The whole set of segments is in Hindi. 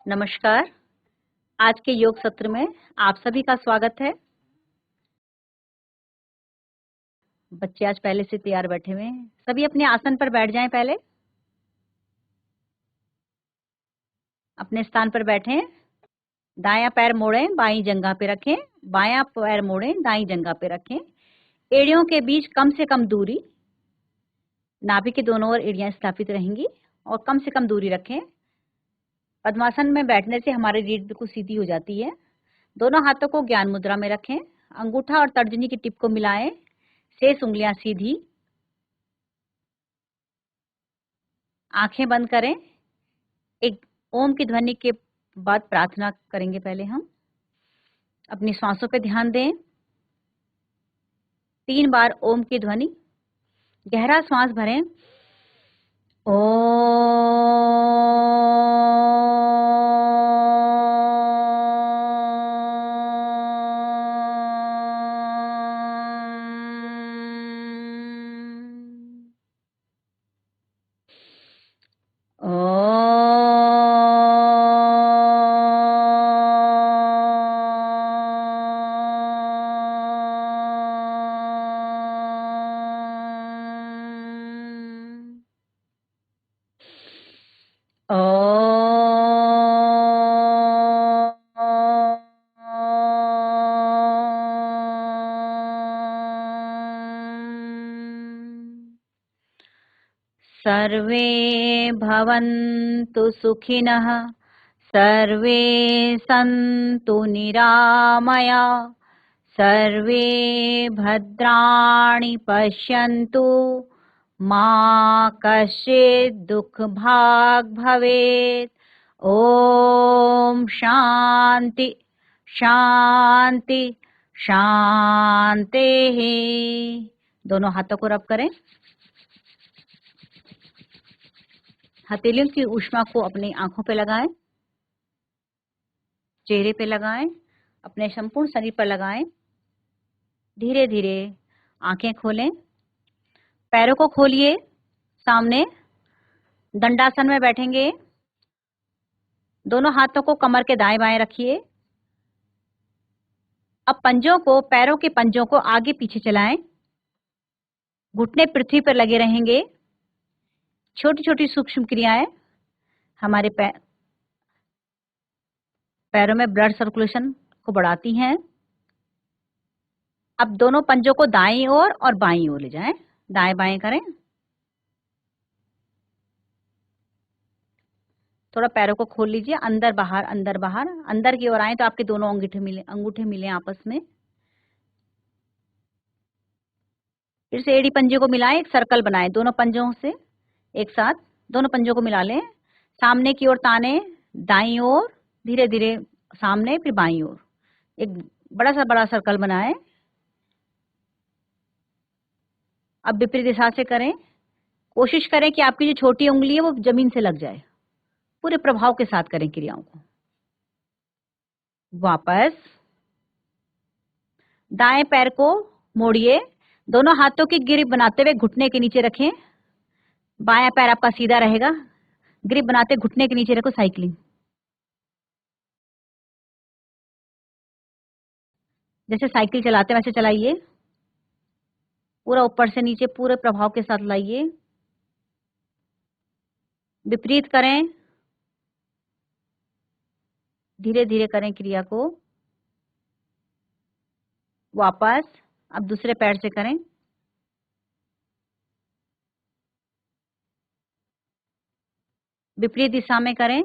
नमस्कार। आज के योग सत्र में आप सभी का स्वागत है। बच्चे आज पहले से तैयार बैठे हुए हैं। सभी अपने आसन पर बैठ जाएं। पहले अपने स्थान पर बैठें। दायां पैर मोड़ें, बाईं जंघा पे रखें। बायां पैर मोड़ें, दाईं जंघा पे रखें। एड़ियों के बीच कम से कम दूरी, नाभि के दोनों ओर एड़ियां स्थापित रहेंगी और कम से कम दूरी रखें। पद्मासन में बैठने से हमारी रीढ़ बिल्कुल सीधी हो जाती है। दोनों हाथों को ज्ञान मुद्रा में रखें। अंगूठा और तर्जनी की टिप को मिलाएं। शेष उंगलियां सीधी। आंखें बंद करें। एक ओम की ध्वनि के बाद प्रार्थना करेंगे। पहले हम अपनी सांसों पे ध्यान दें। 3 बार ओम की ध्वनि। गहरा श्वास भरें। सर्वे भवन्तु सुखिनः, सर्वे सन्तु निरामया, सर्वे भद्राणि पश्यन्तु, मा कश्चित् दुःखभाग् भवेत्। ओम शांति शांति शांति। दोनों हाथों को रब करें। हथेलियों की ऊष्मा को अपनी आंखों पे लगाएं, चेहरे पे लगाएं, अपने संपूर्ण शरीर पर लगाएं। धीरे धीरे आंखें खोलें। पैरों को खोलिए। सामने दंडासन में बैठेंगे। दोनों हाथों को कमर के दाएं बाएं रखिए। अब पंजों को, पैरों के पंजों को आगे पीछे चलाएं। घुटने पृथ्वी पर लगे रहेंगे। छोटी छोटी सूक्ष्म क्रियाएं हमारे पैरों में ब्लड सर्कुलेशन को बढ़ाती हैं। अब दोनों पंजों को दाईं ओर और बाईं ओर ले जाएं। दाएं बाएं करें। थोड़ा पैरों को खोल लीजिए। अंदर बाहर, अंदर बाहर। अंदर की ओर आए तो आपके दोनों अंगूठे मिले आपस में। फिर से एड़ी पंजे को मिलाएं, एक सर्कल बनाएं। दोनों पंजों से एक साथ दोनों पंजों को मिला लें। सामने की ओर ताने, दाईं ओर, धीरे धीरे सामने, फिर बाईं ओर। एक बड़ा सर्कल बनाएं। अब विपरीत दिशा से करें। कोशिश करें कि आपकी जो छोटी उंगली है वो जमीन से लग जाए। पूरे प्रभाव के साथ करें क्रियाओं को। वापस दाएं पैर को मोड़िए। दोनों हाथों की ग्रिप बनाते हुए घुटने के नीचे रखें। बायां पैर आपका सीधा रहेगा। ग्रिप बनाते घुटने के नीचे रखो। साइकिलिंग जैसे साइकिल चलाते हैं वैसे चलाइए। पूरा ऊपर से नीचे पूरे प्रभाव के साथ लाइए। विपरीत करें। धीरे धीरे करें क्रिया को। वापस अब दूसरे पैर से करें। विपरीत दिशा में करें।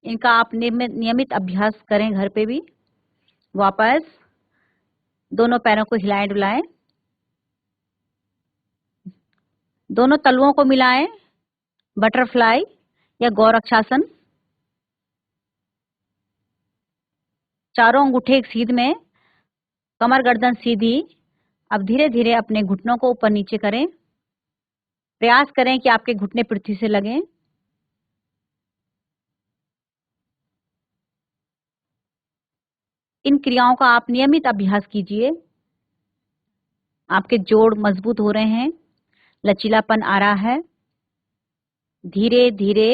इनका आप नियमित अभ्यास करें घर पे भी। वापस दोनों पैरों को हिलाएं डुलाएं। दोनों तलुओं को मिलाएं। बटरफ्लाई या गौरक्षासन। चारों अंगूठे एक सीध में, कमर गर्दन सीधी। अब धीरे धीरे अपने घुटनों को ऊपर नीचे करें। प्रयास करें कि आपके घुटने पृथ्वी से लगें। इन क्रियाओं का आप नियमित अभ्यास कीजिए। आपके जोड़ मजबूत हो रहे हैं, लचीलापन आ रहा है। धीरे धीरे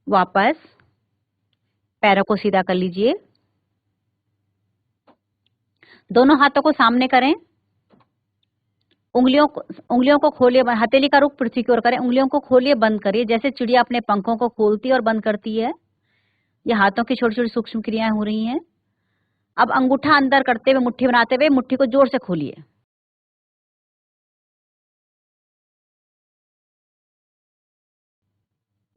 वापस पैरों को सीधा कर लीजिए, दोनों हाथों को सामने करें, उंगलियों को खोलिए, हथेली का रुख पृथ्वी की ओर करें, उंगलियों को खोलिए, बंद करिए, जैसे चिड़िया अपने पंखों को खोलती है और बंद करती है। ये हाथों की छोटी छोटी सूक्ष्म क्रियाएं हो रही हैं। अब अंगूठा अंदर करते हुए, मुट्ठी बनाते हुए, मुट्ठी को जोर से खोलिए।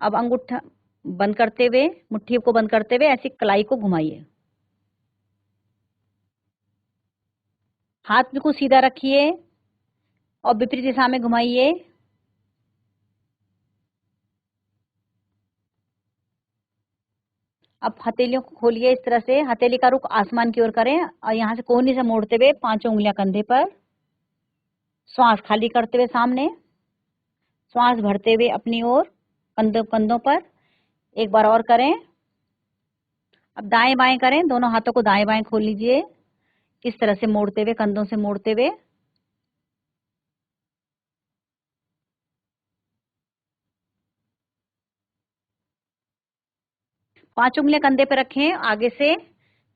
अब अंगूठा बंद करते हुए, मुट्ठी को बंद करते हुए ऐसी कलाई को घुमाइए। हाथ बिल्कुल सीधा रखिए और विपरीत दिशा में घुमाइए। अब हथेलियों को खोलिए, इस तरह से हथेली का रुख आसमान की ओर करें और यहां से कोहनी से मोड़ते हुए पांचों उंगलियां कंधे पर, श्वास खाली करते हुए सामने, श्वास भरते हुए अपनी ओर, कंधों पर। एक बार और करें। अब दाएं बाएं करें, दोनों हाथों को दाएं बाएं खोल लीजिए, इस तरह से मोड़ते हुए, कंधों से मोड़ते हुए। पांच उंगलियां कंधे पे रखें, आगे से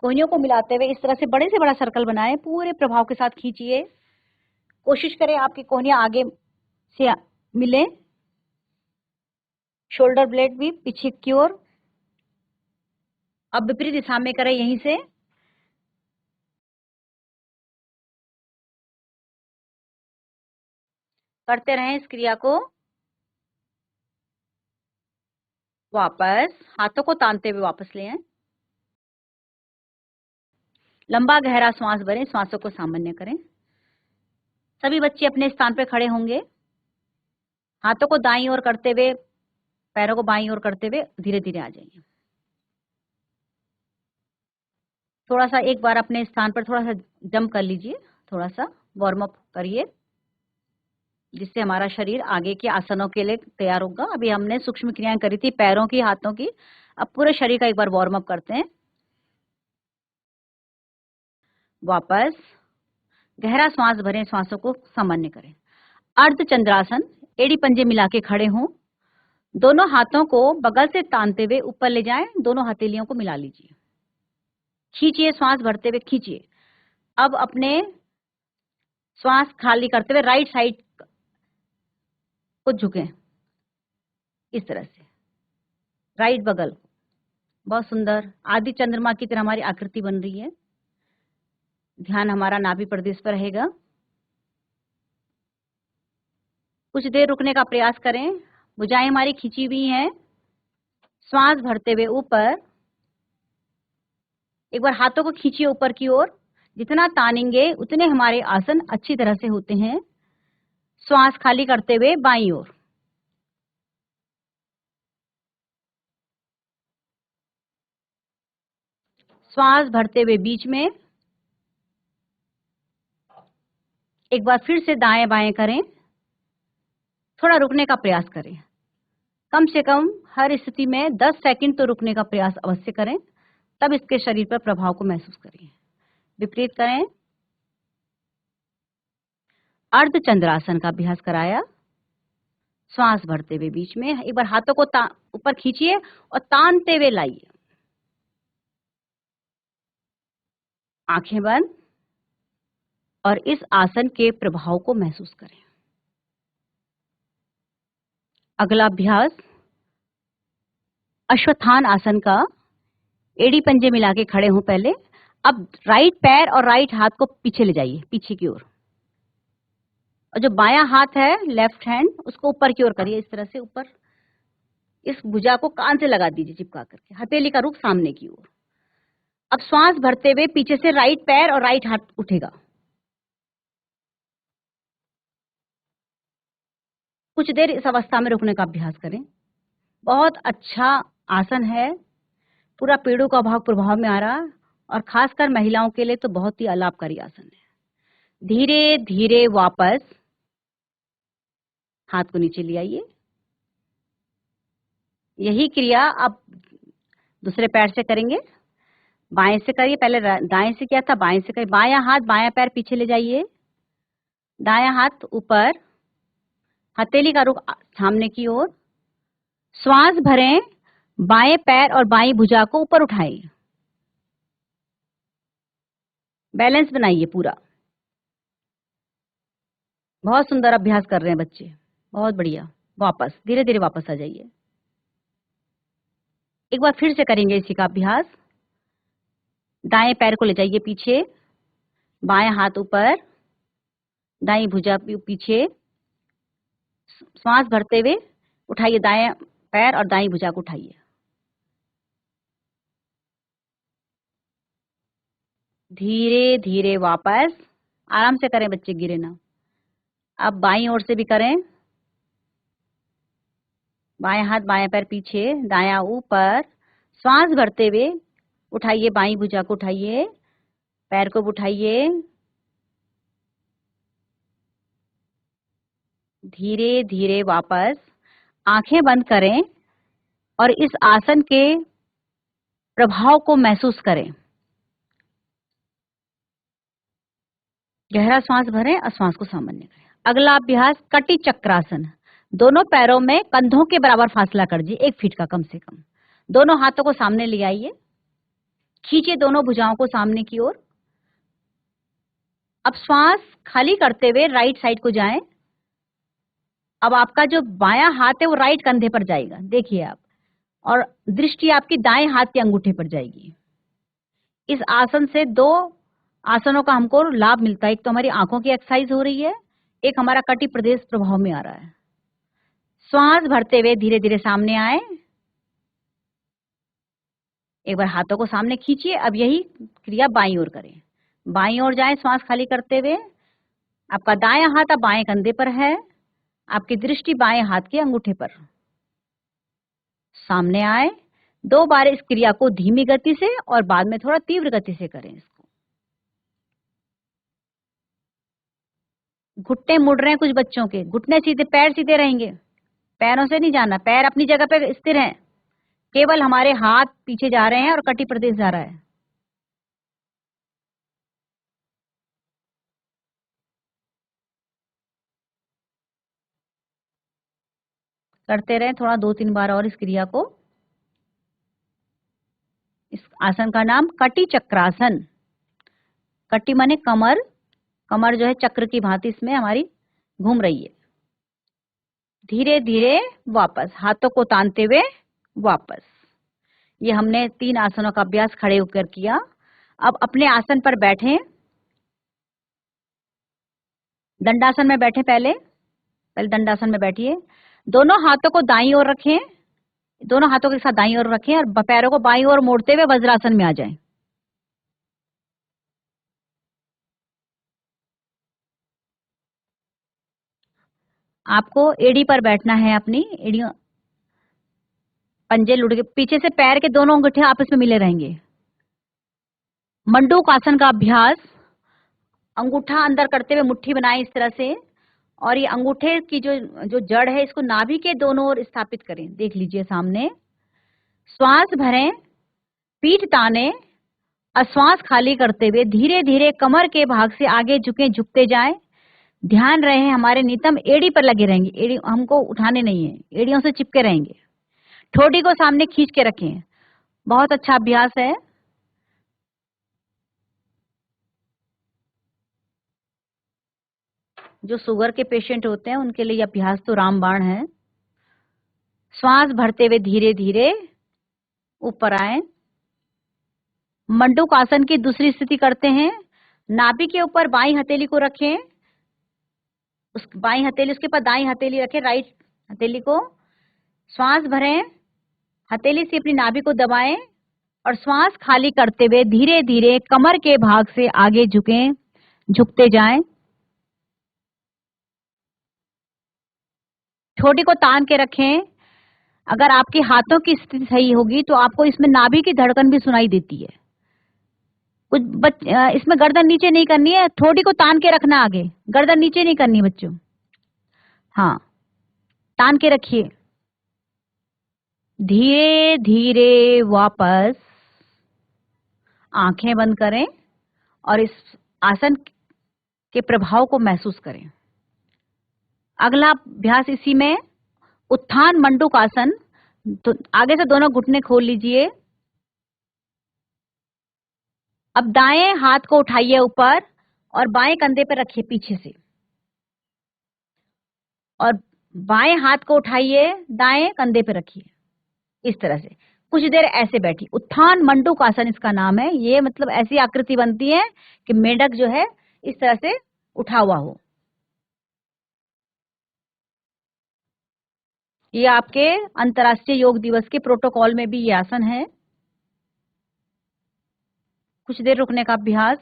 कोहनियों को मिलाते हुए इस तरह से बड़े से बड़ा सर्कल बनाएं, पूरे प्रभाव के साथ खींचिए। कोशिश करें आपकी कोहनियां आगे से मिले, शोल्डर ब्लेड भी पीछे की ओर। अब विपरीत दिशा में करें, यहीं से करते रहें इस क्रिया को। वापस हाथों को तानते हुए वापस ले आए, लंबा गहरा श्वास भरें, श्वासों को सामान्य करें। सभी बच्चे अपने स्थान पर खड़े होंगे, हाथों को दाईं ओर करते हुए, पैरों को बाईं ओर करते हुए धीरे धीरे आ जाइए। थोड़ा सा एक बार अपने स्थान पर थोड़ा सा जंप कर लीजिए, थोड़ा सा वार्म अप करिए, जिससे हमारा शरीर आगे के आसनों के लिए तैयार होगा। अभी हमने सूक्ष्म क्रियाएं करी थी पैरों की, हाथों की, अब पूरे शरीर का एक बार वार्म अप करते हैं। वापस गहरा श्वास भरें, श्वासों को सामान्य करें। अर्ध चंद्रासन, एड़ी पंजे मिला के खड़े हों, दोनों हाथों को बगल से तानते हुए ऊपर ले जाएं, दोनों हथेलियों को मिला लीजिए, खींचिए, श्वास भरते हुए खींचिए। अब अपने श्वास खाली करते हुए राइट साइड को झुकें, इस तरह से राइट बगल। बहुत सुंदर, आदि चंद्रमा की तरह हमारी आकृति बन रही है। ध्यान हमारा नाभि प्रदेश पर रहेगा। कुछ देर रुकने का प्रयास करें, भुजाएं हमारी खींची हुई हैं, श्वास भरते हुए ऊपर। एक बार हाथों को खींचिए ऊपर की ओर, जितना तानेंगे उतने हमारे आसन अच्छी तरह से होते हैं। श्वास खाली करते हुए बाईं ओर, श्वास भरते हुए बीच में। एक बार फिर से दाएं बाएं करें, थोड़ा रुकने का प्रयास करें, कम से कम हर स्थिति में 10 सेकंड तो रुकने का प्रयास अवश्य करें, तब इसके शरीर पर प्रभाव को महसूस करें। विपरीत करें। अर्ध चंद्रासन का अभ्यास कराया, श्वास भरते हुए बीच में। एक बार हाथों को ऊपर खींचिए और तानते हुए लाइए, आंखें बंद, और इस आसन के प्रभाव को महसूस करें। अगला अभ्यास अश्वत्थान आसन का, एड़ी पंजे मिला के खड़े हों पहले। अब राइट पैर और राइट हाथ को पीछे ले जाइए, पीछे की ओर, और जो बायां हाथ है, लेफ्ट हैंड, उसको ऊपर की ओर करिए, इस तरह से ऊपर। इस भुजा को कान से लगा दीजिए चिपका करके, हथेली का रुख सामने की ओर। अब श्वास भरते हुए पीछे से राइट पैर और राइट हाथ उठेगा। कुछ देर इस अवस्था में रुकने का अभ्यास करें। बहुत अच्छा आसन है, पूरा पेड़ों का भाग प्रभाव में आ रहा, और खासकर महिलाओं के लिए तो बहुत ही अलाभकारी आसन है। धीरे धीरे वापस हाथ को नीचे ले आइए। यही क्रिया आप दूसरे पैर से करेंगे। बाएं से करिए, पहले दाएं से किया था, बाएं से करिए। बायां हाथ, बायां पैर पीछे ले जाइए, दायां हाथ ऊपर, हथेली का रुख सामने की ओर। श्वास भरें, बाएं पैर और बाईं भुजा को ऊपर उठाइए, बैलेंस बनाइए पूरा। बहुत सुंदर अभ्यास कर रहे हैं बच्चे, बहुत बढ़िया। वापस धीरे धीरे वापस आ जाइए। एक बार फिर से करेंगे इसी का अभ्यास। दाएं पैर को ले जाइए पीछे, बाएं हाथ ऊपर, दाईं भुजा पीछे, श्वास भरते हुए उठाइए दाएं पैर और दाईं भुजा को उठाइए। धीरे धीरे वापस, आराम से करें बच्चे, गिरे ना। अब बाईं ओर से भी करें। बाएं हाथ बाएं पैर पीछे, दायां ऊपर, श्वास भरते हुए उठाइए, बाईं भुजा को उठाइए, पैर को भी उठाइए। धीरे धीरे वापस, आंखें बंद करें और इस आसन के प्रभाव को महसूस करें। गहरा श्वास भरें और श्वास को सामान्य करें। अगला अभ्यास कटी चक्रासन। दोनों पैरों में कंधों के बराबर फासला कर दीजिए, 1 फीट का कम से कम। दोनों हाथों को सामने ले आइए, खींचिए दोनों भुजाओं को सामने की ओर। अब श्वास खाली करते हुए राइट साइड को जाएं। अब आपका जो बायां हाथ है वो राइट कंधे पर जाएगा, देखिए आप, और दृष्टि आपकी दाएं हाथ के अंगूठे पर जाएगी। इस आसन से 2 आसनों का हमको लाभ मिलता है। एक तो हमारी आंखों की एक्सरसाइज हो रही है, एक हमारा कटी प्रदेश प्रभाव में आ रहा है। श्वास भरते हुए धीरे धीरे सामने आए। एक बार हाथों को सामने खींचिए। अब यही क्रिया बाईं ओर करें, बाईं ओर जाएं श्वास खाली करते हुए। आपका दायां हाथ अब बाएं कंधे पर है, आपकी दृष्टि बाएं हाथ के अंगूठे पर। सामने आए। 2 बार इस क्रिया को धीमी गति से और बाद में थोड़ा तीव्र गति से करें। इसको घुटने मुड़ रहे हैं कुछ बच्चों के, घुटने सीधे, पैर सीधे रहेंगे, पैरों से नहीं जाना, पैर अपनी जगह पे स्थिर हैं, केवल हमारे हाथ पीछे जा रहे हैं और कटी प्रदेश जा रहा है। करते रहे थोड़ा, 2-3 बार और इस क्रिया को। इस आसन का नाम कटी चक्रासन। कटी माने कमर, कमर जो है चक्र की भांति इसमें हमारी घूम रही है। धीरे धीरे वापस, हाथों को तानते हुए वापस। ये हमने 3 आसनों का अभ्यास खड़े होकर किया। अब अपने आसन पर बैठें। दंडासन में बैठे, पहले दंडासन में बैठिए। दोनों हाथों को दाईं ओर रखें, दोनों हाथों के साथ दाईं ओर रखें और पैरों को बाईं ओर मोड़ते हुए वज्रासन में आ जाएं। आपको एड़ी पर बैठना है, अपनी एड़ियों, पंजे लुढ़ के पीछे से पैर के दोनों अंगूठे आपस में मिले रहेंगे। मंडूक आसन का अभ्यास, अंगूठा अंदर करते हुए मुट्ठी बनाएं इस तरह से, और ये अंगूठे की जो जो जड़ है इसको नाभि के दोनों ओर स्थापित करें। देख लीजिए सामने। श्वास भरें, पीठ ताने और श्वास खाली करते हुए धीरे धीरे कमर के भाग से आगे झुके, झुकते जाएं। ध्यान रहे हमारे नितंब एड़ी पर लगे रहेंगे, एड़ी हमको उठाने नहीं है, एड़ियों से चिपके रहेंगे। ठोड़ी को सामने खींच के रखें। बहुत अच्छा अभ्यास है। जो शुगर के पेशेंट होते हैं उनके लिए अभ्यास तो रामबाण है। श्वास भरते हुए धीरे धीरे ऊपर आए। मंडूक आसन की दूसरी स्थिति करते हैं। नाभि के ऊपर बाईं हथेली को रखें, उस बाईं हथेली उसके ऊपर दाईं हथेली रखें, राइट हथेली को। श्वास भरें, हथेली से अपनी नाभि को दबाएं और श्वास खाली करते हुए धीरे धीरे कमर के भाग से आगे झुकें, झुकते जाएं। ठोड़ी को तान के रखें। अगर आपके हाथों की स्थिति सही होगी तो आपको इसमें नाभि की धड़कन भी सुनाई देती है। कुछ इसमें गर्दन नीचे नहीं करनी है, ठोड़ी को तान के रखना, आगे गर्दन नीचे नहीं करनी बच्चों। हाँ, तान के रखिए। धीरे धीरे वापस, आंखें बंद करें और इस आसन के प्रभाव को महसूस करें। अगला अभ्यास इसी में उत्थान मंडूक आसन। तो आगे से दोनों घुटने खोल लीजिए। अब दाएं हाथ को उठाइए ऊपर और बाएं कंधे पे रखिए पीछे से, और बाएं हाथ को उठाइए दाएं कंधे पे रखिए। इस तरह से कुछ देर ऐसे बैठी। उत्थान मंडूक आसन इसका नाम है। ये मतलब ऐसी आकृति बनती है कि मेढक जो है इस तरह से उठा हुआ हो। ये आपके अंतर्राष्ट्रीय योग दिवस के प्रोटोकॉल में भी ये आसन है। कुछ देर रुकने का अभ्यास।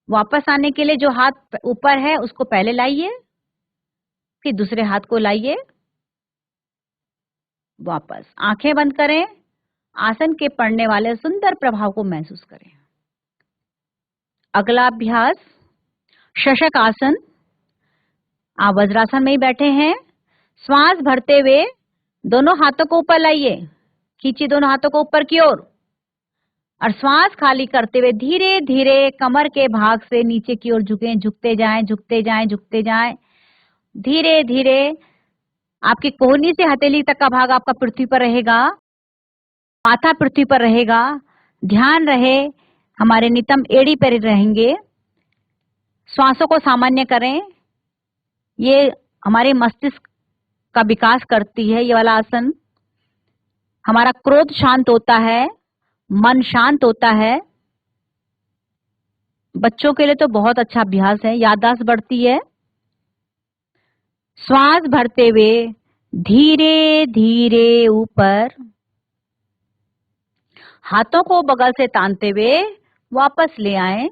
वापस आने के लिए जो हाथ ऊपर है उसको पहले लाइए, फिर दूसरे हाथ को लाइए वापस। आंखें बंद करें। आसन के पड़ने वाले सुंदर प्रभाव को महसूस करें। अगला अभ्यास शशक आसन। आप वज्रासन में ही बैठे हैं। श्वास भरते हुए दोनों हाथों को ऊपर लाइए, खींचिए दोनों हाथों को ऊपर की ओर, और श्वास खाली करते हुए धीरे धीरे कमर के भाग से नीचे की ओर झुकें, झुकते जाएं, झुकते जाएं, झुकते जाएं। धीरे धीरे आपकी कोहनी से हथेली तक का भाग आपका पृथ्वी पर रहेगा, माथा पृथ्वी पर रहेगा। ध्यान रहे हमारे नितंब एड़ी पर रहेंगे। श्वासों को सामान्य करें। ये हमारे मस्तिष्क का विकास करती है। ये वाला आसन हमारा क्रोध शांत होता है, मन शांत होता है। बच्चों के लिए तो बहुत अच्छा अभ्यास है, याददाश्त बढ़ती है। श्वास भरते हुए धीरे धीरे ऊपर, हाथों को बगल से तानते हुए वापस ले आएं।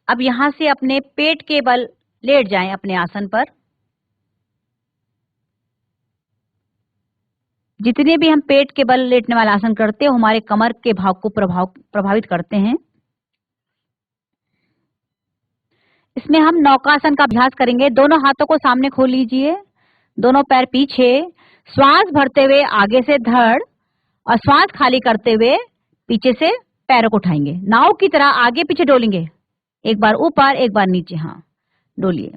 अब यहां से अपने पेट के बल लेट जाएं अपने आसन पर। जितने भी हम पेट के बल लेटने वाला आसन करते हैं हमारे कमर के भाग को प्रभावित करते हैं। इसमें हम नौकासन का अभ्यास करेंगे। दोनों हाथों को सामने खोल लीजिए, दोनों पैर पीछे। श्वास भरते हुए आगे से धड़, और श्वास खाली करते हुए पीछे से पैरों को उठाएंगे। नाव की तरह आगे पीछे डोलेंगे, एक बार ऊपर एक बार नीचे। हाँ, डोलिए,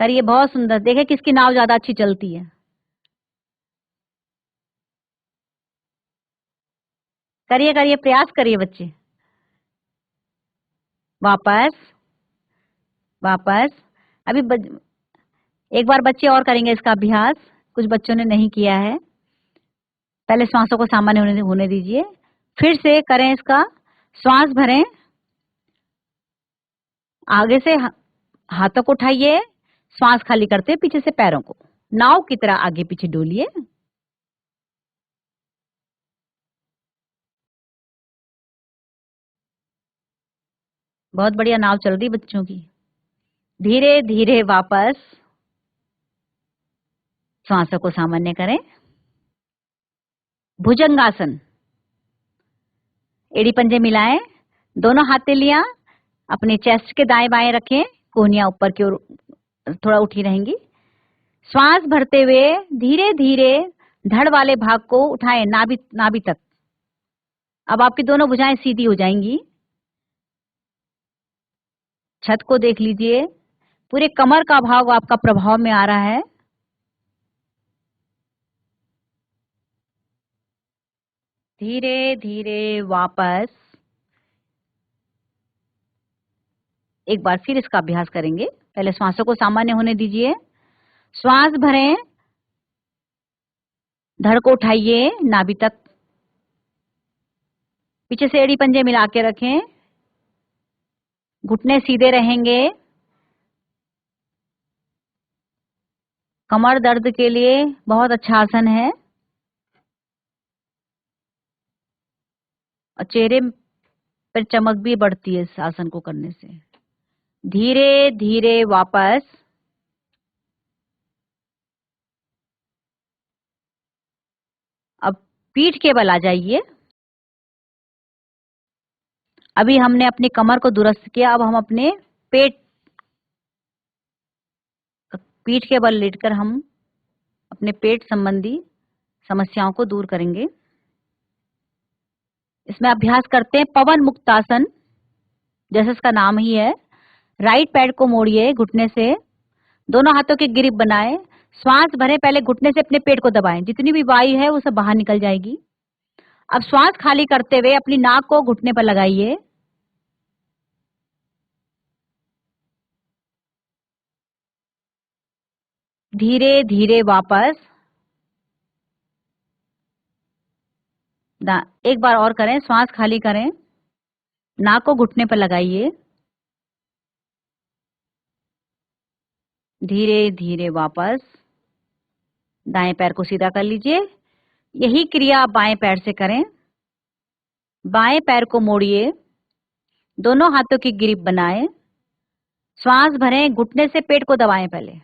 करिए, बहुत सुंदर। देखें किसकी नाव ज्यादा अच्छी चलती है। करिए करिए, प्रयास करिए बच्चे। वापस वापस। अभी एक बार बच्चे और करेंगे इसका अभ्यास, कुछ बच्चों ने नहीं किया है। पहले श्वासों को सामान्य होने दीजिए, फिर से करें इसका। श्वास भरें, आगे से हाथों को उठाइए, श्वास खाली करते पीछे से पैरों को नाव की तरह आगे पीछे डोलिए। बहुत बढ़िया नाव चल रही बच्चों की। धीरे धीरे वापस श्वासों को सामान्य करें। भुजंगासन। एड़ी पंजे मिलाएं, दोनों हथेलियां अपने चेस्ट के दाएं बाएं रखें, कोहनियां ऊपर की ओर थोड़ा उठी रहेंगी। श्वास भरते हुए धीरे धीरे धड़ वाले भाग को उठाएं, नाभि नाभि तक। अब आपकी दोनों भुजाएं सीधी हो जाएंगी। छत को देख लीजिए, पूरे कमर का भाग आपका प्रभाव में आ रहा है। धीरे धीरे वापस एक बार फिर इसका अभ्यास करेंगे। पहले श्वासों को सामान्य होने दीजिए। श्वास भरें, धड़ को उठाइए नाभि तक, पीछे से एड़ी पंजे मिला के रखें, घुटने सीधे रहेंगे। कमर दर्द के लिए बहुत अच्छा आसन है, और चेहरे पर चमक भी बढ़ती है इस आसन को करने से। धीरे धीरे वापस। अब पीठ के बल आ जाइए। अभी हमने अपनी कमर को दुरुस्त किया, अब हम अपने पीठ के बल लेटकर हम अपने पेट संबंधी समस्याओं को दूर करेंगे। इसमें अभ्यास करते हैं पवन मुक्तासन, जैसे इसका नाम ही है। राइट पैर को मोड़िए घुटने से, दोनों हाथों की ग्रिप बनाएं, श्वास भरें, पहले घुटने से अपने पेट को दबाएं, जितनी भी वायु है वो सब बाहर निकल जाएगी। अब श्वास खाली करते हुए अपनी नाक को घुटने पर लगाइए। धीरे धीरे वापस एक बार और करें, श्वास खाली करें, नाक को घुटने पर लगाइए, धीरे धीरे वापस दाएं पैर को सीधा कर लीजिए। यही क्रिया आप बाएं पैर से करें। बाएं पैर को मोड़िए, दोनों हाथों की ग्रिप बनाएं, श्वास भरें, घुटने से पेट को दबाएं, पहले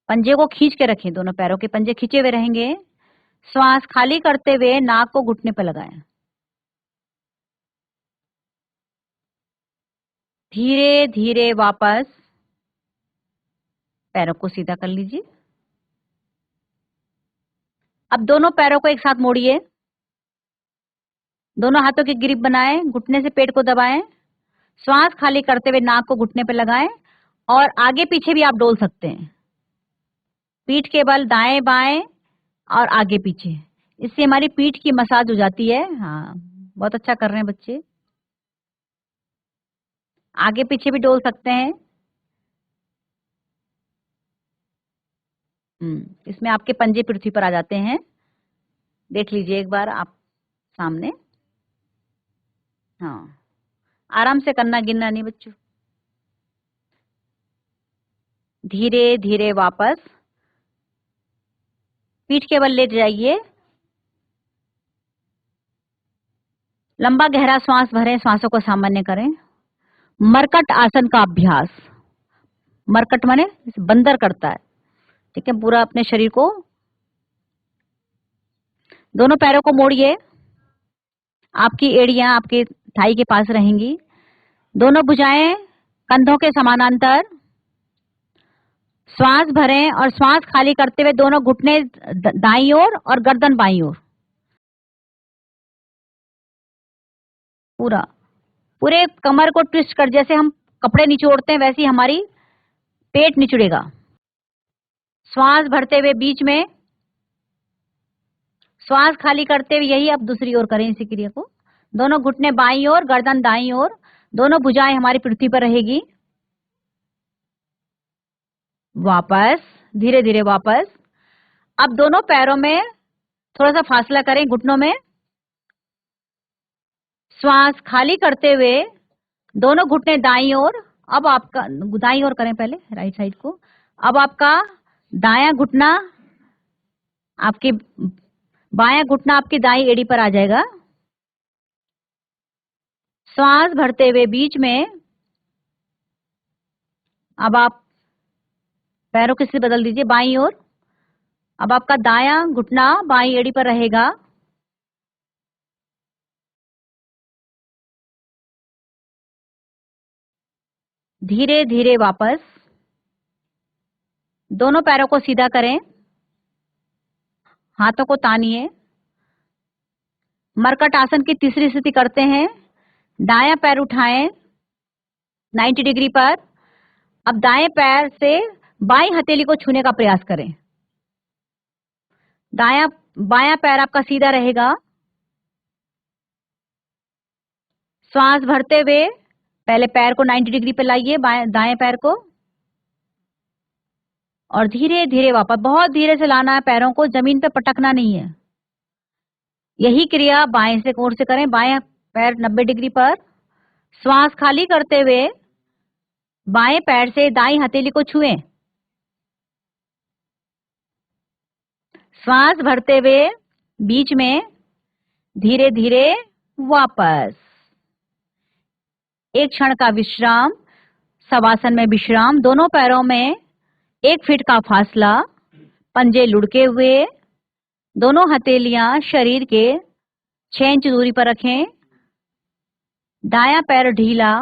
पंजे को खींच के रखें, दोनों पैरों के पंजे खींचे हुए रहेंगे। श्वास खाली करते हुए नाक को घुटने पर लगाएं, धीरे धीरे वापस पैरों को सीधा कर लीजिए। अब दोनों पैरों को एक साथ मोड़िए, दोनों हाथों की ग्रिप बनाएं, घुटने से पेट को दबाएं, श्वास खाली करते हुए नाक को घुटने पर लगाएं और आगे पीछे भी आप डोल सकते हैं, पीठ के बल दाएं बाएं और आगे पीछे। इससे हमारी पीठ की मसाज हो जाती है। हाँ, बहुत अच्छा कर रहे हैं बच्चे। आगे पीछे भी डोल सकते हैं। इसमें आपके पंजे पृथ्वी पर आ जाते हैं। देख लीजिए एक बार आप सामने। हाँ, आराम से करना, गिनना नहीं बच्चों। धीरे धीरे वापस पीठ के बल लेट जाइए, लंबा गहरा श्वास भरें, श्वासों को सामान्य करें। मरकट आसन का अभ्यास। मरकट माने बंदर करता है, ठीक है, पूरा अपने शरीर को। दोनों पैरों को मोड़िए, आपकी एड़ियां आपके थाई के पास रहेंगी, दोनों भुजाएं कंधों के समानांतर। श्वास भरें और श्वास खाली करते हुए दोनों घुटने दाईं ओर और गर्दन बाईं ओर। पूरा पूरे कमर को ट्विस्ट कर, जैसे हम कपड़े निचोड़ते हैं वैसे ही हमारी पेट निचुड़ेगा। श्वास भरते हुए बीच में, श्वास खाली करते हुए यही अब दूसरी ओर करें इसी क्रिया को। दोनों घुटने बाईं ओर, गर्दन दाईं ओर, दोनों भुजाएं हमारी पृथ्वी पर रहेगी। वापस धीरे धीरे वापस। अब दोनों पैरों में थोड़ा सा फासला करें, घुटनों में। श्वास खाली करते हुए दोनों घुटने दाईं ओर। अब आपका दाईं ओर करें, पहले राइट साइड को। अब आपका दायां घुटना आपके बायां घुटना आपकी दाईं एड़ी पर आ जाएगा। श्वास भरते हुए बीच में अब आप पैरों की स्थिति बदल दीजिए, बाईं ओर। अब आपका दायां घुटना बाईं एड़ी पर रहेगा। धीरे धीरे वापस दोनों पैरों को सीधा करें, हाथों को तानिए। मरकट आसन की तीसरी स्थिति करते हैं। दायां पैर उठाएं 90 डिग्री पर। अब दाएं पैर से बाईं हथेली को छूने का प्रयास करें। बायां पैर आपका सीधा रहेगा। श्वास भरते हुए पहले पैर को 90 डिग्री पे लाइए, दाएं पैर को, और धीरे धीरे वापस, बहुत धीरे से लाना है, पैरों को जमीन पे पटकना नहीं है। यही क्रिया बाएं से ओर से करें। बाएं पैर 90 डिग्री पर, श्वास खाली करते हुए बाएं पैर से दाईं हथेली को छुएं। श्वास भरते हुए बीच में, धीरे धीरे वापस। एक क्षण का विश्राम, शवासन में विश्राम। दोनों पैरों में 1 फीट का फासला, पंजे लुढ़के हुए, दोनों हथेलियां शरीर के 6 इंच दूरी पर रखें। दायां पैर ढीला,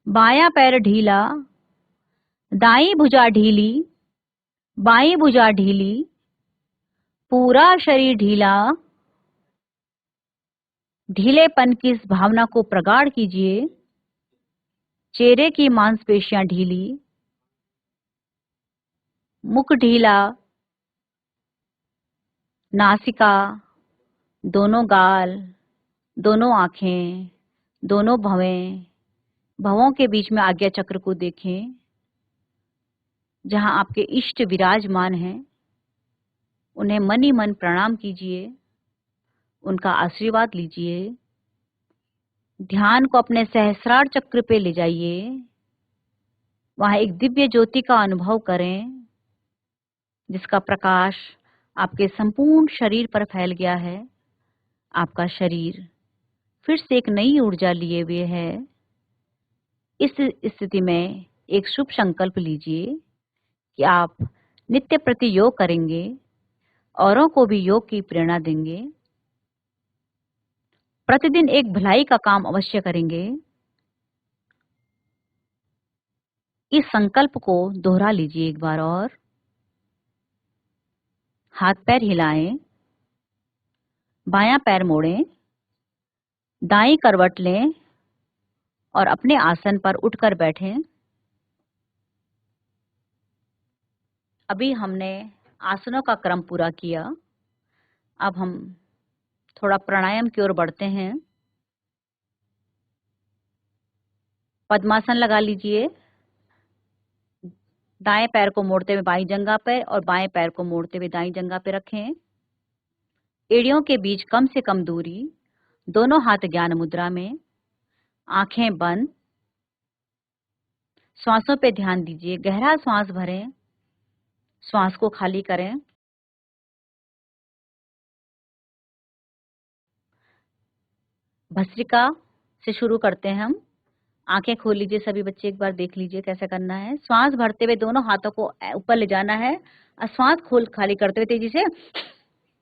बायां पैर ढीला, दाईं भुजा ढीली, बाईं भुजा ढीली, पूरा शरीर ढीला। ढीलेपन की इस भावना को प्रगाढ़ कीजिए। चेहरे की मांसपेशियां ढीली, मुख ढीला, नासिका, दोनों गाल, दोनों आंखें, दोनों भवें, भवों के बीच में आज्ञा चक्र को देखें। जहां आपके इष्ट विराजमान हैं, उन्हें मन ही मन प्रणाम कीजिए, उनका आशीर्वाद लीजिए। ध्यान को अपने सहस्रार चक्र पे ले जाइए, वहां एक दिव्य ज्योति का अनुभव करें, जिसका प्रकाश आपके संपूर्ण शरीर पर फैल गया है। आपका शरीर फिर से एक नई ऊर्जा लिए हुए है। इस स्थिति में एक शुभ संकल्प लीजिए कि आप नित्य प्रति योग करेंगे, औरों को भी योग की प्रेरणा देंगे, प्रतिदिन एक भलाई का काम अवश्य करेंगे। इस संकल्प को दोहरा लीजिए एक बार और। हाथ पैर हिलाएं, बायां पैर मोड़ें, दाईं करवट लें और अपने आसन पर उठकर बैठें। अभी हमने आसनों का क्रम पूरा किया। अब हम थोड़ा प्राणायाम की ओर बढ़ते हैं। पद्मासन लगा लीजिए। दाएं पैर को मोड़ते हुए बाईं जंघा पर और बाएं पैर को मोड़ते हुए दाईं जंघा पे रखें। एड़ियों के बीच कम से कम दूरी, दोनों हाथ ज्ञान मुद्रा में, आंखें बंद। श्वासों पे ध्यान दीजिए। गहरा श्वास भरें, श्वास को खाली करें। भस्त्रिका से शुरू करते हैं हम। आंखें खोल लीजिए सभी बच्चे, एक बार देख लीजिए कैसे करना है। श्वास भरते हुए दोनों हाथों को ऊपर ले जाना है और श्वास खोल खाली करते हुए तेजी से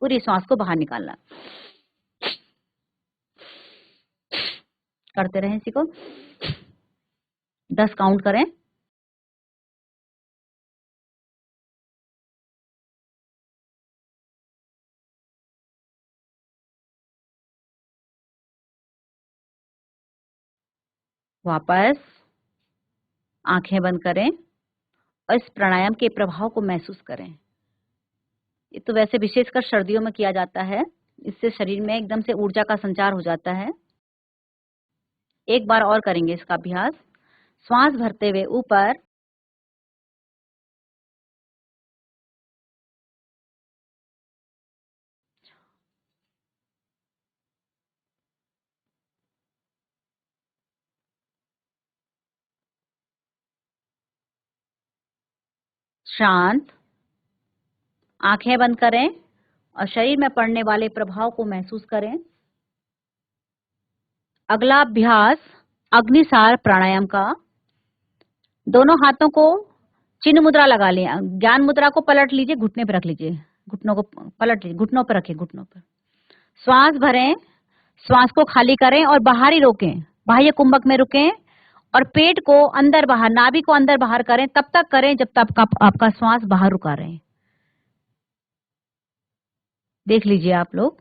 पूरी श्वास को बाहर निकालना। करते रहें इसी को। 10 काउंट करें। वापस आंखें बंद करें और इस प्राणायाम के प्रभाव को महसूस करें। ये तो वैसे विशेषकर सर्दियों में किया जाता है। इससे शरीर में एकदम से ऊर्जा का संचार हो जाता है। एक बार और करेंगे इसका अभ्यास। श्वास भरते हुए ऊपर, शांत, आंखें बंद करें और शरीर में पड़ने वाले प्रभाव को महसूस करें। अगला अभ्यास अग्निसार प्राणायाम का। दोनों हाथों को चिन्ह मुद्रा लगा लें। ज्ञान मुद्रा को पलट लीजिए, घुटने पर रख लीजिए, घुटनों को पलट लीजिए, घुटनों पर रखें, घुटनों पर। श्वास भरें, श्वास को खाली करें और बाहर ही रोकें, बाह्य कुंभक में रुकें और पेट को अंदर बाहर, नाभि को अंदर बाहर करें। तब तक करें जब तक आपका श्वास बाहर रुका रहे। देख लीजिए आप लोग।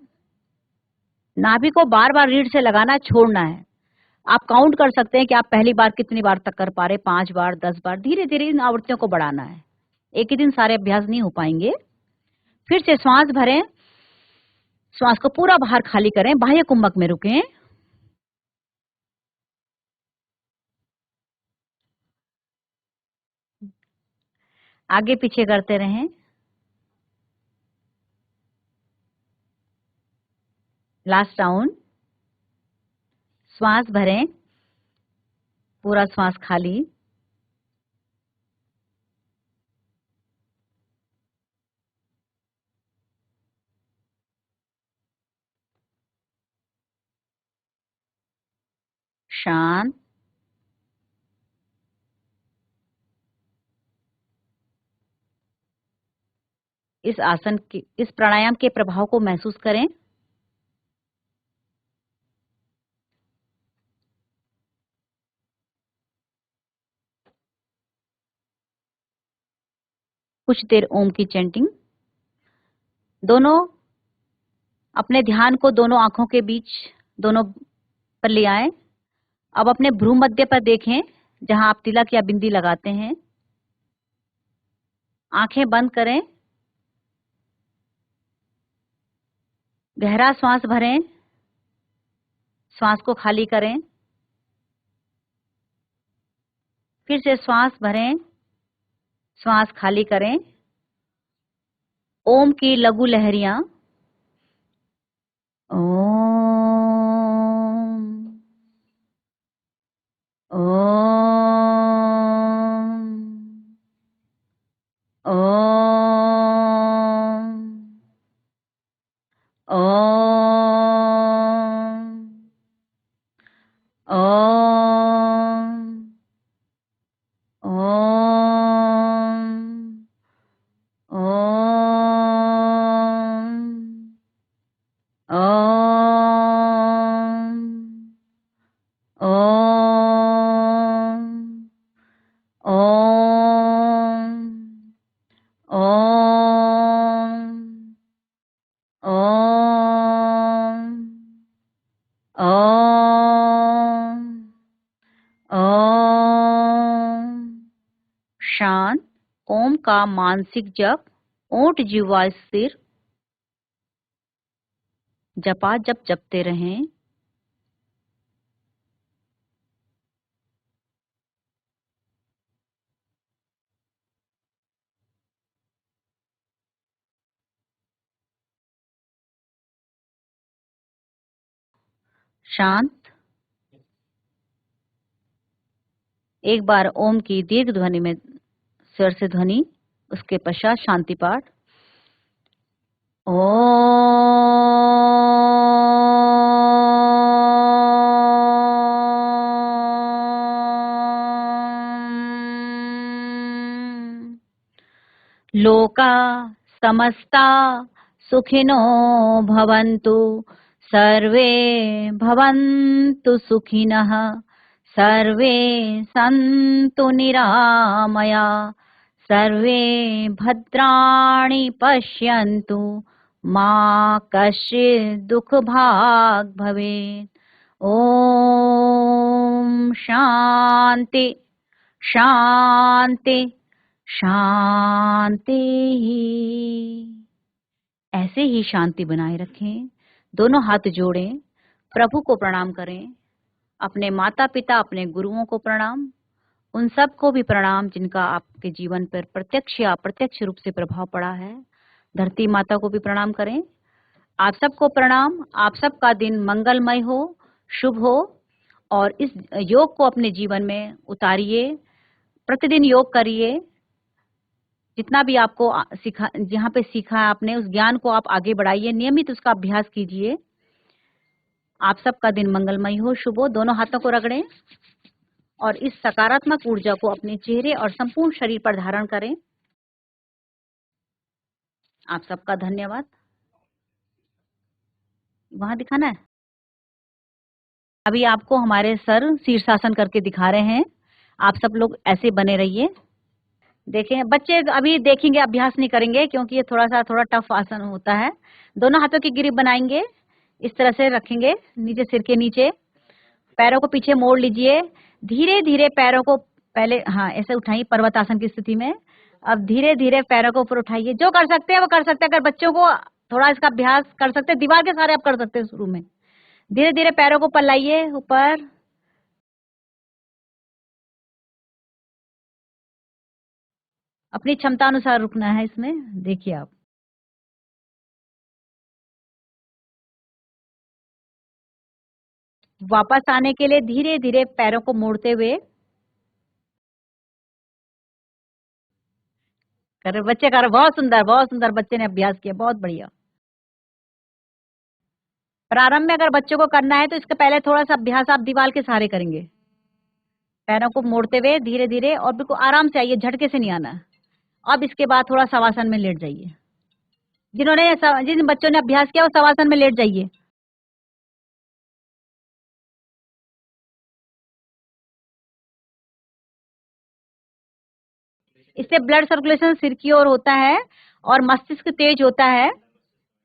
नाभि को बार बार रीढ़ से लगाना छोड़ना है। आप काउंट कर सकते हैं कि आप पहली बार कितनी बार तक कर पा रहे, 5 बार, 10 बार। धीरे धीरे इन आवृत्तियों को बढ़ाना है। एक ही दिन सारे अभ्यास नहीं हो पाएंगे। फिर से श्वास भरें, श्वास को पूरा बाहर खाली करें, बाह्य कुंभक में रुकें। आगे पीछे करते रहें। Last round. श्वास भरें, पूरा श्वास खाली। शांत। इस प्राणायाम के प्रभाव को महसूस करें। कुछ देर ओम की चैंटिंग। दोनों अपने ध्यान को दोनों आंखों के बीच, दोनों पर ले आए। अब अपने भ्रू मध्य पर देखें, जहां आप तिलक या बिंदी लगाते हैं। आंखें बंद करें, गहरा श्वास भरें, श्वास को खाली करें, फिर से श्वास भरें, श्वास खाली करें। ओम की लघु लहरियां, ओम ओम ओम ओम ओम ओम ओम ओम ओम ओम ओम ओम ओम। शांत ओम का मानसिक जप, ओंठ जिह्वा स्थिर, जपा जप जपते रहें। शांत। एक बार ओम की दीर्घ ध्वनि में स्वर से ध्वनि, उसके पश्चात शांति पाठ। लोका समस्ता सुखिनो भवन्तु, सर्वे भवन्तु सुखिनः, सर्वे सन्तु निरामया, सर्वे भद्राणि पश्यन्तु, मा कश्चित् दुःखभाग् भवेत्। ओम शांति शांति शांति। ऐसे ही शांति बनाए रखें। दोनों हाथ जोड़ें, प्रभु को प्रणाम करें, अपने माता पिता, अपने गुरुओं को प्रणाम, उन सब को भी प्रणाम जिनका आपके जीवन पर प्रत्यक्ष या अप्रत्यक्ष रूप से प्रभाव पड़ा है। धरती माता को भी प्रणाम करें। आप सबको प्रणाम। आप सबका दिन मंगलमय हो, शुभ हो, और इस योग को अपने जीवन में उतारिए। प्रतिदिन योग करिए। जितना भी आपको सीखा, जहाँ पे सीखा है आपने, उस ज्ञान को आप आगे बढ़ाइए, नियमित उसका अभ्यास कीजिए। आप सबका दिन मंगलमय हो, शुभ हो। दोनों हाथों को रगड़ें और इस सकारात्मक ऊर्जा को अपने चेहरे और संपूर्ण शरीर पर धारण करें। आप सबका धन्यवाद। वहां दिखाना है। अभी आपको हमारे सर शीर्षासन करके दिखा रहे हैं। आप सब लोग ऐसे बने रहिए। देखें, बच्चे अभी देखेंगे, अभ्यास नहीं करेंगे क्योंकि ये थोड़ा टफ आसन होता है। दोनों हाथों की गिरिप बनाएंगे, इस तरह से रखेंगे नीचे, सिर के नीचे। पैरों को पीछे मोड़ लीजिए। धीरे धीरे पैरों को पहले, हाँ, ऐसे उठाइए पर्वतासन की स्थिति में। अब धीरे धीरे पैरों को ऊपर उठाइए। जो कर सकते हैं वो कर सकते हैं। अगर बच्चों को थोड़ा इसका अभ्यास कर सकते हैं, दीवार के सहारे आप कर सकते हैं शुरू में। धीरे धीरे पैरों को पल्लाइए ऊपर। अपनी क्षमता अनुसार रुकना है इसमें। देखिए आप वापस आने के लिए धीरे धीरे पैरों को मोड़ते हुए कर। बच्चे कर, बहुत सुंदर, बहुत सुंदर। बच्चे ने अभ्यास किया, बहुत बढ़िया। प्रारंभ में अगर बच्चों को करना है तो इसके पहले थोड़ा सा अभ्यास आप दीवार के सहारे करेंगे, पैरों को मोड़ते हुए धीरे धीरे, और बिल्कुल आराम से आइए, झटके से नहीं आना है। अब इसके बाद थोड़ा शवासन में लेट जाइए। जिन बच्चों ने अभ्यास किया वो शवासन में लेट जाइए। इससे ब्लड सर्कुलेशन सिर की ओर होता है और मस्तिष्क तेज होता है,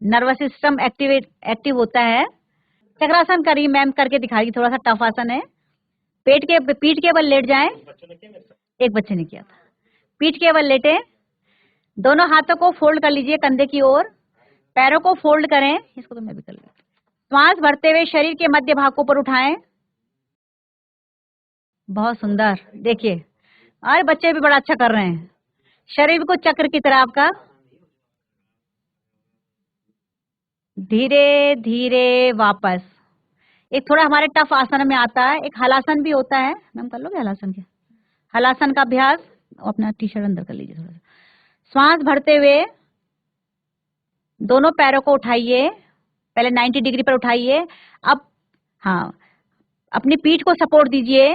नर्वस सिस्टम एक्टिव होता है। चक्रासन करिए, मैम करके दिखाएगी, थोड़ा सा टफ आसन है। पीठ के बल लेट जाएं। एक बच्चे ने किया था। पीठ के बल लेटे, दोनों हाथों को फोल्ड कर लीजिए कंधे की ओर, पैरों को फोल्ड करें, इसको तो मैं भी कर लेती हूँ। श्वास भरते हुए शरीर के मध्य भाग को ऊपर उठाएं। बहुत सुंदर, देखिए, अरे बच्चे भी बड़ा अच्छा कर रहे हैं। शरीर को चक्र की तरह आपका धीरे धीरे वापस। एक थोड़ा हमारे टफ आसन में आता है, एक हलासन भी होता है। मैम कर लोगे हलासन के? हलासन का अभ्यास, अपना टी शर्ट अंदर कर लीजिए थोड़ा सा। श्वास भरते हुए दोनों पैरों को उठाइए, पहले 90 डिग्री पर उठाइए। अब हाँ, अपनी पीठ को सपोर्ट दीजिए।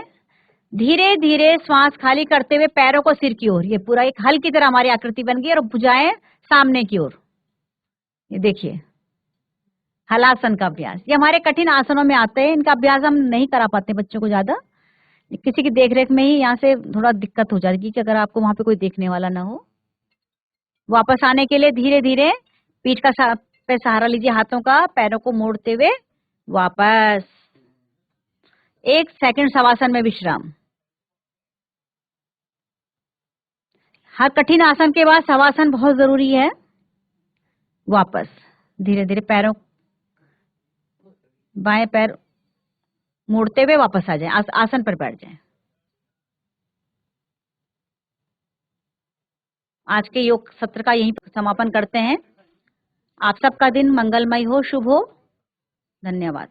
धीरे धीरे श्वास खाली करते हुए पैरों को सिर की ओर, ये पूरा एक हल की तरह हमारी आकृति बन गई, और भुजाएं सामने की ओर। ये देखिए हलासन का अभ्यास, ये हमारे कठिन आसनों में आते हैं। इनका अभ्यास हम नहीं करा पाते बच्चों को ज्यादा, किसी की देखरेख में ही यहाँ से थोड़ा दिक्कत हो जाएगी कि अगर आपको वहां पे कोई देखने वाला ना हो। वापस आने के लिए धीरे धीरे पीठ का पे सहारा लीजिए, हाथों का, पैरों को मोड़ते हुए वापस। 1 सेकंड शवासन में विश्राम। हर कठिन आसन के बाद शवासन बहुत जरूरी है। वापस धीरे धीरे पैरों, बाएं पैर मोड़ते हुए वापस आ जाएं, आसन पर बैठ जाएं। आज के योग सत्र का यहीं समापन करते हैं। आप सबका दिन मंगलमय हो, शुभ हो। धन्यवाद।